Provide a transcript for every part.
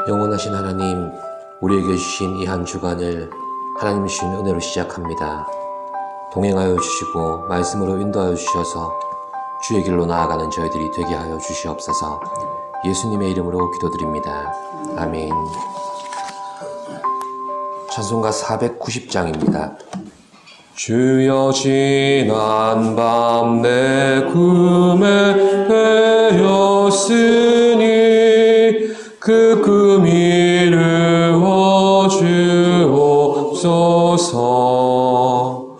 영원하신 하나님, 우리에게 주신 이 한 주간을 하나님 주신 은혜로 시작합니다. 동행하여 주시고 말씀으로 인도하여 주셔서 주의 길로 나아가는 저희들이 되게 하여 주시옵소서. 예수님의 이름으로 기도드립니다. 아멘. 찬송가 490장입니다. 주여 지난 밤 내 꿈에 베었으니 그 꿈 이루어 주옵소서.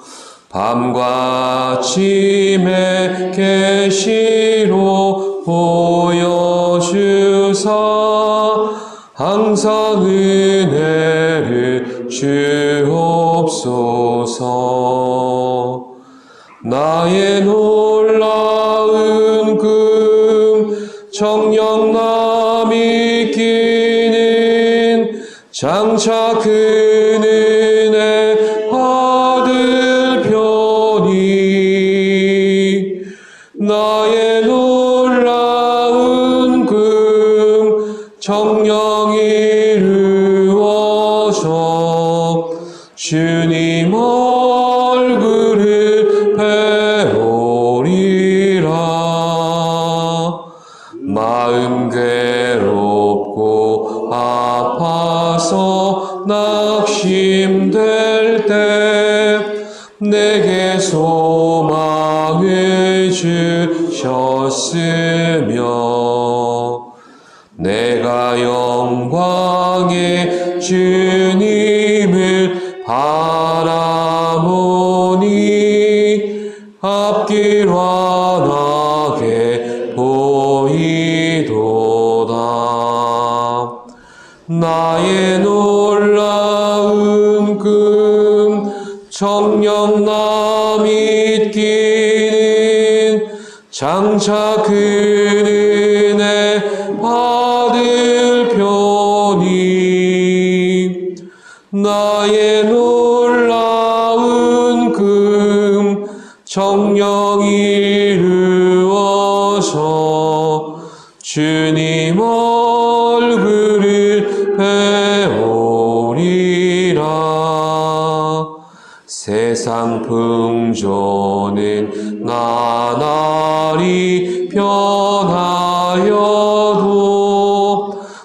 밤과 아침에 계시로 보여주사 항상 은혜를 주옵소서. 나의 놀라운 꿈 정령남이 끼는 장차 그 은혜 받을 편이 나의 놀라운 꿈 정령 이루어져 주님 얼굴을 배우리라. 마음 괴롭고 아파서 낙심될 때 내게 소망을 주셨으며 내가 영광의 주님을 바라보니 앞길 환하게 보이도다. 나의 놀라운 꿈 정령남이 끼는 장차 그 은혜 받을 편이 나의 놀라운 꿈 정령 이루어서 주님 얼굴을 배우리라. 세상 풍조는 나날이 변하여도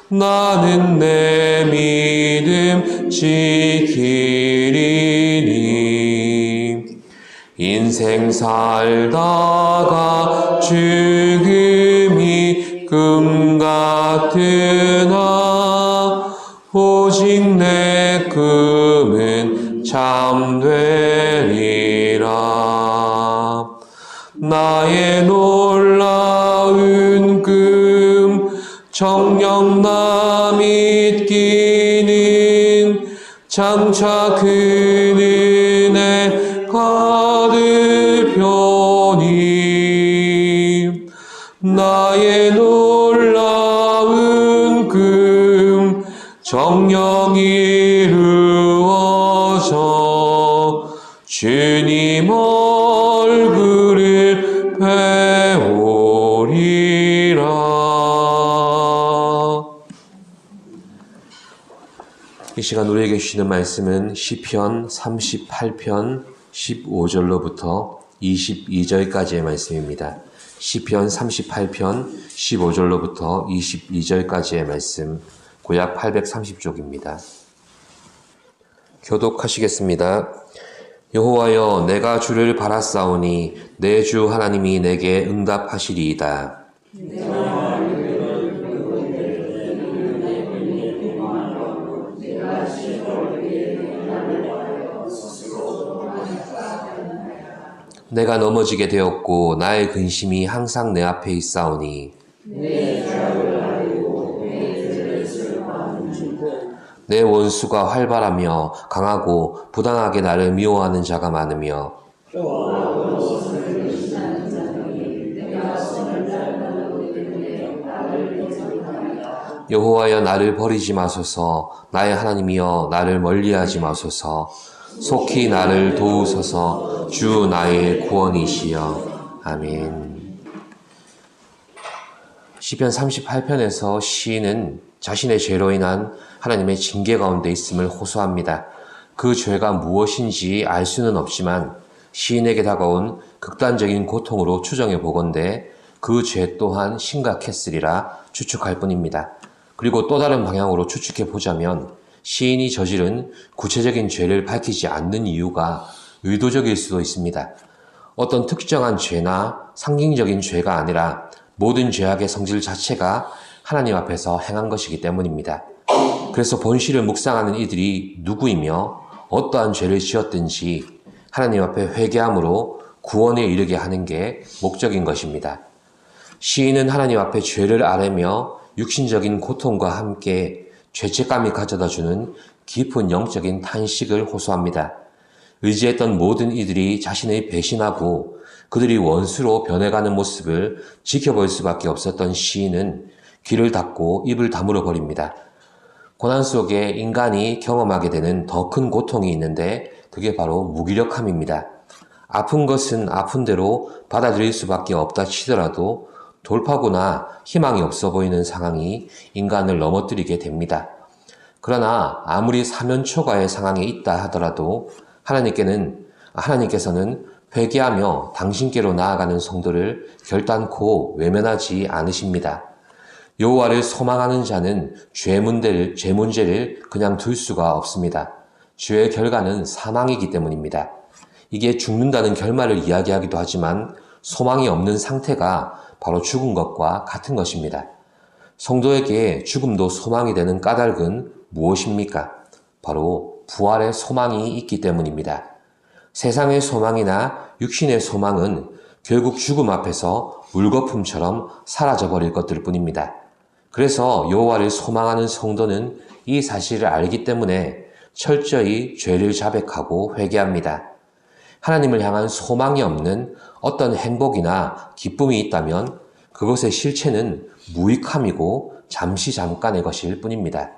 나는 내 믿음 지키리니 인생 살다가 죽음이 꿈 같으나 오직 내 꿈은 참되리라. 나의 놀라운 꿈 정령남이 끼는 장차 그 은혜 받을 편이 나의 놀라운 꿈 정령 이루어서 주님 얼굴을 배우리라. 이 시간 우리에게 주시는 말씀은 시편 38편 15절로부터 22절까지의 말씀입니다. 시편 38편 15절로부터 22절까지의 말씀, 구약 830쪽입니다. 교독하시겠습니다. 여호와여, 내가 주를 바라싸우니 내 주 하나님이 내게 응답하시리이다. 내가 넘어지게 되었고 나의 근심이 항상 내 앞에 있사오니 내 원수가 활발하며 강하고 부당하게 나를 미워하는 자가 많으며 여호와여, 나를 버리지 마소서. 나의 하나님이여, 나를 멀리하지 마소서. 속히 나를 도우소서. 주 나의 구원이시여. 아멘. 시편 38편에서 시인은 자신의 죄로 인한 하나님의 징계 가운데 있음을 호소합니다. 그 죄가 무엇인지 알 수는 없지만 시인에게 다가온 극단적인 고통으로 추정해 보건대 그 죄 또한 심각했으리라 추측할 뿐입니다. 그리고 또 다른 방향으로 추측해 보자면 시인이 저지른 구체적인 죄를 밝히지 않는 이유가 의도적일 수도 있습니다. 어떤 특정한 죄나 상징적인 죄가 아니라 모든 죄악의 성질 자체가 하나님 앞에서 행한 것이기 때문입니다. 그래서 본시를 묵상하는 이들이 누구이며 어떠한 죄를 지었든지 하나님 앞에 회개함으로 구원에 이르게 하는 게 목적인 것입니다. 시인은 하나님 앞에 죄를 아뢰며 육신적인 고통과 함께 죄책감이 가져다주는 깊은 영적인 탄식을 호소합니다. 의지했던 모든 이들이 자신을 배신하고 그들이 원수로 변해가는 모습을 지켜볼 수밖에 없었던 시인은 귀를 닫고 입을 다물어 버립니다. 고난 속에 인간이 경험하게 되는 더 큰 고통이 있는데 그게 바로 무기력함입니다. 아픈 것은 아픈 대로 받아들일 수밖에 없다 치더라도 돌파구나 희망이 없어 보이는 상황이 인간을 넘어뜨리게 됩니다. 그러나 아무리 사면초가의 상황에 있다 하더라도 하나님께서는 회개하며 당신께로 나아가는 성도를 결단코 외면하지 않으십니다. 여호와를 소망하는 자는 죄 문제를 그냥 둘 수가 없습니다. 죄의 결과는 사망이기 때문입니다. 이게 죽는다는 결말을 이야기하기도 하지만 소망이 없는 상태가 바로 죽은 것과 같은 것입니다. 성도에게 죽음도 소망이 되는 까닭은 무엇입니까? 바로 부활의 소망이 있기 때문입니다. 세상의 소망이나 육신의 소망은 결국 죽음 앞에서 물거품처럼 사라져버릴 것들 뿐입니다. 그래서 여호와를 소망하는 성도는 이 사실을 알기 때문에 철저히 죄를 자백하고 회개합니다. 하나님을 향한 소망이 없는 어떤 행복이나 기쁨이 있다면 그것의 실체는 무익함이고 잠깐의 것일 뿐입니다.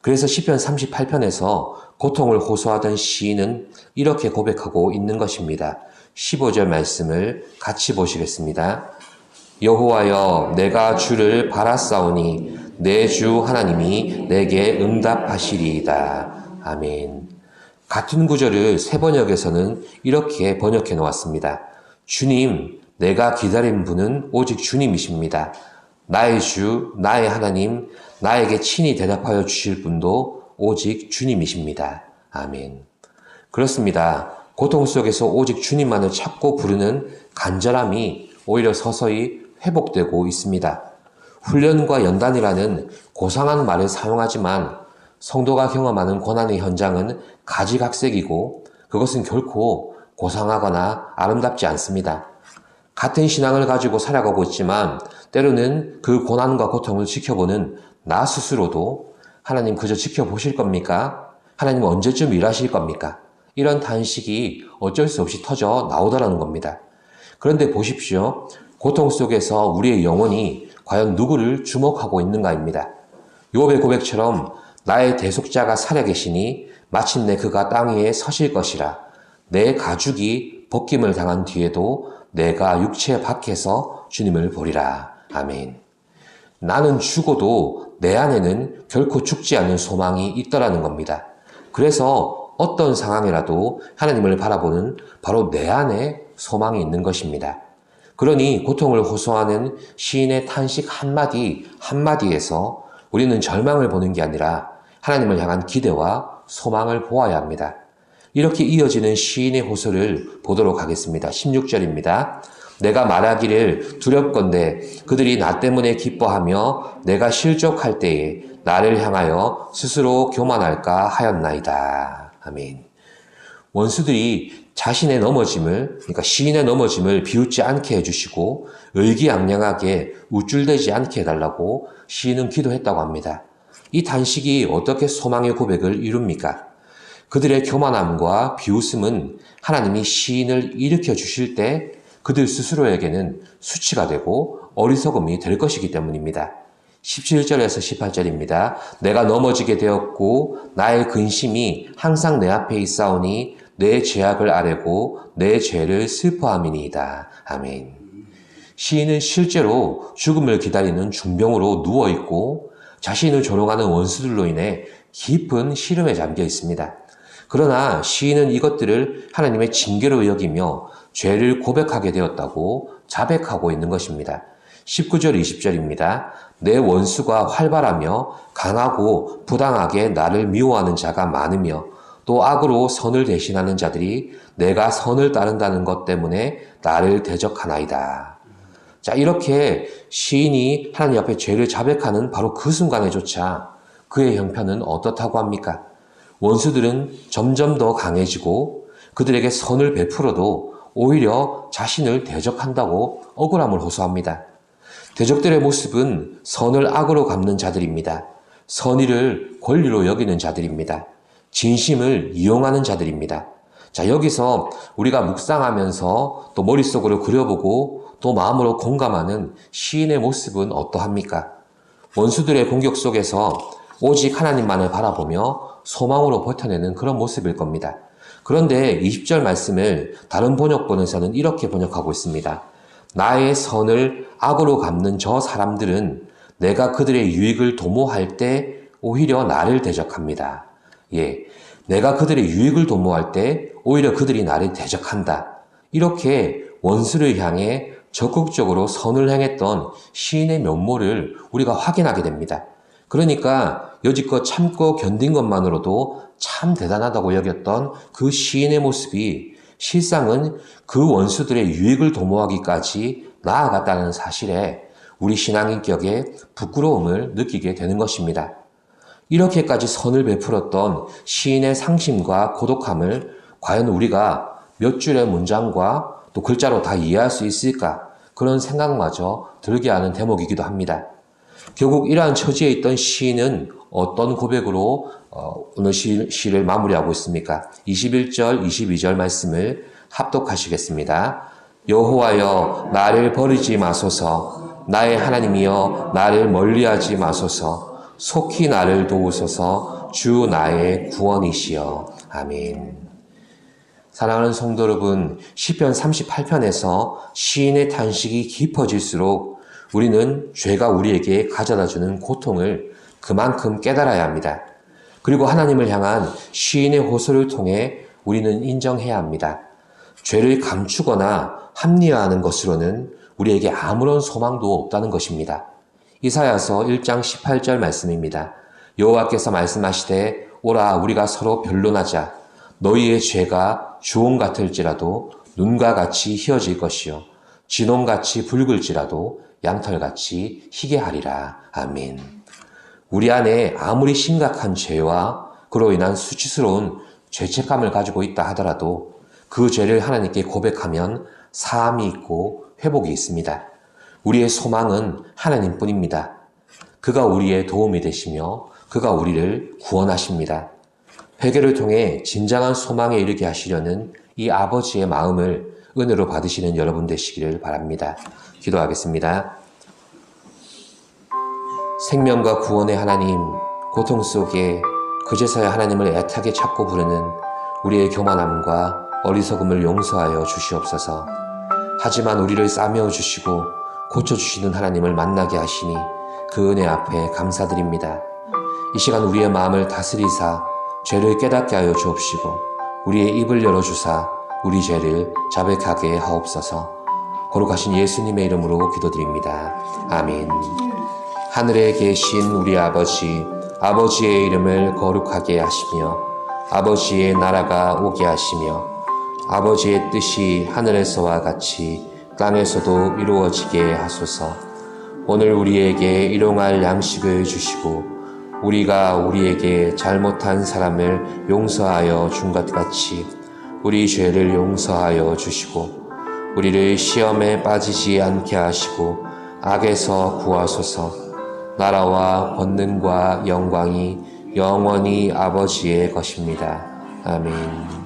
그래서 시편 38편에서 고통을 호소하던 시인은 이렇게 고백하고 있는 것입니다. 15절 말씀을 같이 보시겠습니다. 여호와여 내가 주를 바라싸우니 내 주 하나님이 내게 응답하시리이다. 아멘. 같은 구절을 새 번역에서는 이렇게 번역해 놓았습니다. 주님, 내가 기다린 분은 오직 주님이십니다. 나의 주, 나의 하나님, 나에게 친히 대답하여 주실 분도 오직 주님이십니다. 아멘. 그렇습니다. 고통 속에서 오직 주님만을 찾고 부르는 간절함이 오히려 서서히 회복되고 있습니다. 훈련과 연단이라는 고상한 말을 사용하지만 성도가 경험하는 고난의 현장은 가지각색이고 그것은 결코 고상하거나 아름답지 않습니다. 같은 신앙을 가지고 살아가고 있지만 때로는 그 고난과 고통을 지켜보는 나 스스로도 하나님 그저 지켜보실 겁니까? 하나님 언제쯤 일하실 겁니까? 이런 단식이 어쩔 수 없이 터져 나오더라는 겁니다. 그런데 보십시오. 고통 속에서 우리의 영혼이 과연 누구를 주목하고 있는가입니다. 욥의 고백처럼 나의 대속자가 살아계시니 마침내 그가 땅 위에 서실 것이라. 내 가죽이 벗김을 당한 뒤에도 내가 육체 밖에서 주님을 보리라. 아멘. 나는 죽어도 내 안에는 결코 죽지 않는 소망이 있더라는 겁니다. 그래서 어떤 상황이라도 하나님을 바라보는 바로 내 안에 소망이 있는 것입니다. 그러니 고통을 호소하는 시인의 탄식 한마디에서 우리는 절망을 보는 게 아니라 하나님을 향한 기대와 소망을 보아야 합니다. 이렇게 이어지는 시인의 호소를 보도록 하겠습니다. 16절입니다. 내가 말하기를 두렵건대 그들이 나 때문에 기뻐하며 내가 실족할 때에 나를 향하여 스스로 교만할까 하였나이다. 아멘. 원수들이 자신의 넘어짐을, 그러니까 시인의 넘어짐을 비웃지 않게 해주시고 의기양양하게 우쭐대지 않게 해달라고 시인은 기도했다고 합니다. 이 단식이 어떻게 소망의 고백을 이룹니까? 그들의 교만함과 비웃음은 하나님이 시인을 일으켜 주실 때 그들 스스로에게는 수치가 되고 어리석음이 될 것이기 때문입니다. 17절에서 18절입니다. 내가 넘어지게 되었고 나의 근심이 항상 내 앞에 있사오니 내 죄악을 아뢰고 내 죄를 슬퍼함이니이다. 아멘. 시인은 실제로 죽음을 기다리는 중병으로 누워있고 자신을 조롱하는 원수들로 인해 깊은 시름에 잠겨 있습니다. 그러나 시인은 이것들을 하나님의 징계로 여기며 죄를 고백하게 되었다고 자백하고 있는 것입니다. 19절 20절입니다. 내 원수가 활발하며 강하고 부당하게 나를 미워하는 자가 많으며 또 악으로 선을 대신하는 자들이 내가 선을 따른다는 것 때문에 나를 대적하나이다. 자, 이렇게 시인이 하나님 앞에 죄를 자백하는 바로 그 순간에조차 그의 형편은 어떻다고 합니까? 원수들은 점점 더 강해지고 그들에게 선을 베풀어도 오히려 자신을 대적한다고 억울함을 호소합니다. 대적들의 모습은 선을 악으로 갚는 자들입니다. 선의를 권리로 여기는 자들입니다. 진심을 이용하는 자들입니다. 자, 여기서 우리가 묵상하면서 또 머릿속으로 그려보고 또 마음으로 공감하는 시인의 모습은 어떠합니까? 원수들의 공격 속에서 오직 하나님만을 바라보며 소망으로 버텨내는 그런 모습일 겁니다. 그런데 20절 말씀을 다른 번역본에서는 이렇게 번역하고 있습니다. 나의 선을 악으로 갚는 저 사람들은 내가 그들의 유익을 도모할 때 오히려 나를 대적합니다. 예, 내가 그들의 유익을 도모할 때 오히려 그들이 나를 대적한다. 이렇게 원수를 향해 적극적으로 선을 행했던 시인의 면모를 우리가 확인하게 됩니다. 그러니까 여지껏 참고 견딘 것만으로도 참 대단하다고 여겼던 그 시인의 모습이 실상은 그 원수들의 유익을 도모하기까지 나아갔다는 사실에 우리 신앙인격에 부끄러움을 느끼게 되는 것입니다. 이렇게까지 선을 베풀었던 시인의 상심과 고독함을 과연 우리가 몇 줄의 문장과 또 글자로 다 이해할 수 있을까? 그런 생각마저 들게 하는 대목이기도 합니다. 결국 이러한 처지에 있던 시인은 어떤 고백으로 오늘 시를 마무리하고 있습니까? 21절, 22절 말씀을 합독하시겠습니다. 여호와여 나를 버리지 마소서. 나의 하나님이여 나를 멀리하지 마소서. 속히 나를 도우소서. 주 나의 구원이시여. 아멘. 사랑하는 성도 여러분, 시편 38편에서 시인의 탄식이 깊어질수록 우리는 죄가 우리에게 가져다주는 고통을 그만큼 깨달아야 합니다. 그리고 하나님을 향한 시인의 호소를 통해 우리는 인정해야 합니다. 죄를 감추거나 합리화하는 것으로는 우리에게 아무런 소망도 없다는 것입니다. 이사야서 1장 18절 말씀입니다. 여호와께서 말씀하시되 오라 우리가 서로 변론하자. 너희의 죄가 주홍 같을지라도 눈과 같이 희어질 것이요 진홍같이 붉을지라도 양털같이 희게 하리라. 아멘. 우리 안에 아무리 심각한 죄와 그로 인한 수치스러운 죄책감을 가지고 있다 하더라도 그 죄를 하나님께 고백하면 사함이 있고 회복이 있습니다. 우리의 소망은 하나님뿐입니다. 그가 우리의 도움이 되시며 그가 우리를 구원하십니다. 회개를 통해 진정한 소망에 이르게 하시려는 이 아버지의 마음을 은혜로 받으시는 여러분 되시기를 바랍니다. 기도하겠습니다. 생명과 구원의 하나님, 고통 속에 그제서야 하나님을 애타게 찾고 부르는 우리의 교만함과 어리석음을 용서하여 주시옵소서. 하지만 우리를 싸매어 주시고 고쳐주시는 하나님을 만나게 하시니 그 은혜 앞에 감사드립니다. 이 시간 우리의 마음을 다스리사 죄를 깨닫게 하여 주옵시고 우리의 입을 열어주사 우리 죄를 자백하게 하옵소서. 거룩하신 예수님의 이름으로 기도드립니다. 아멘. 하늘에 계신 우리 아버지, 아버지의 이름을 거룩하게 하시며 아버지의 나라가 오게 하시며 아버지의 뜻이 하늘에서와 같이 땅에서도 이루어지게 하소서. 오늘 우리에게 일용할 양식을 주시고 우리가 우리에게 잘못한 사람을 용서하여 준 것 같이 우리 죄를 용서하여 주시고 우리를 시험에 빠지지 않게 하시고 악에서 구하소서. 나라와 권능과 영광이 영원히 아버지의 것입니다. 아멘.